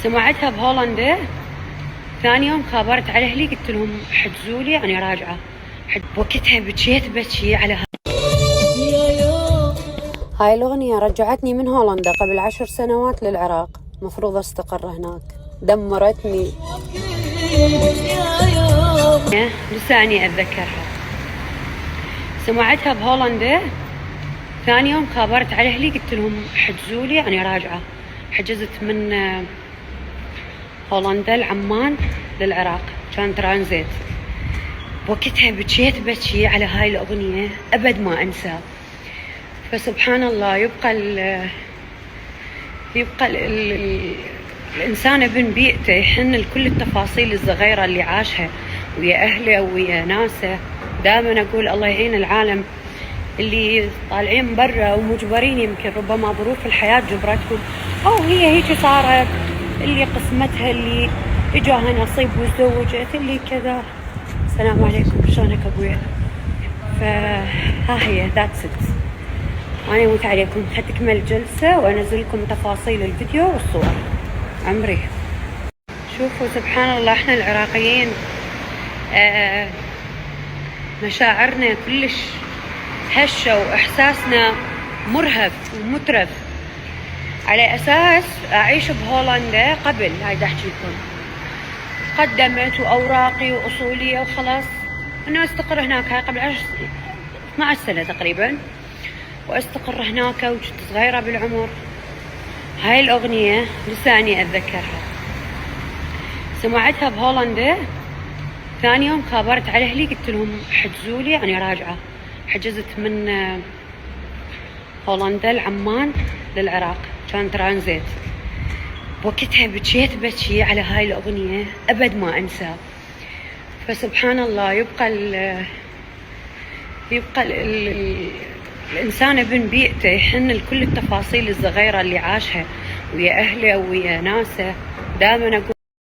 سمعتها بهولندا. ثاني يوم خابرت على اهلي قلت لهم حجزوا لي انا راجعه. بوقتها بكيت بكي على هاي الاغنيه. رجعتني من هولندا قبل 10 سنوات للعراق، مفروض استقر هناك. دمرتني لساني اتذكرها. سمعتها بهولندا. ثاني يوم خابرت على اهلي قلت لهم حجزوا لي انا راجعه. حجزت من هولندا لعمان للعراق، كان ترانزيت. وقتها بكيت بكي على هاي الأغنية أبد ما أنسى. فسبحان الله يبقى الإنسان ابن بيئته يحن لكل التفاصيل الصغيرة اللي عاشها ويا أهله ويا ناسه. دائما أقول الله يعين العالم اللي طالعين برا ومجبرين، يمكن ربما ظروف الحياة جبرتهم أو هي هيك صارت، اللي قسمتها اللي اجاها نصيب وتزوجت، اللي كذا. السلام عليكم، شلونك ابويا؟ فها هي ذاتس ات. انا اموت عليكم، حتكمل الجلسه وانزل لكم تفاصيل الفيديو والصور. عمري شوفوا سبحان الله، احنا العراقيين مشاعرنا كلش هشه واحساسنا مرهف ومترف. على اساس اعيش بهولندا قبل هاي دا احكي لكم، قدمت واوراقي واصوليه وخلاص انه استقر هناك. هاي قبل 12 سنه تقريبا، واستقر هناك وكنت صغيره بالعمر. هاي الاغنيه لساني اتذكرها. سمعتها بهولندا. ثاني يوم خابرت على اهلي قلت لهم حجزوا لي انا راجعه. حجزت من هولندا لعمان للعراق، كان ترانزيت. وقتها بكيت بكي على هاي الأغنية أبد ما أنسى. فسبحان الله يبقى الإنسان ابن بيئته يحن لكل التفاصيل الصغيرة اللي عاشها ويا أهله ويا ناسه. دائما أقول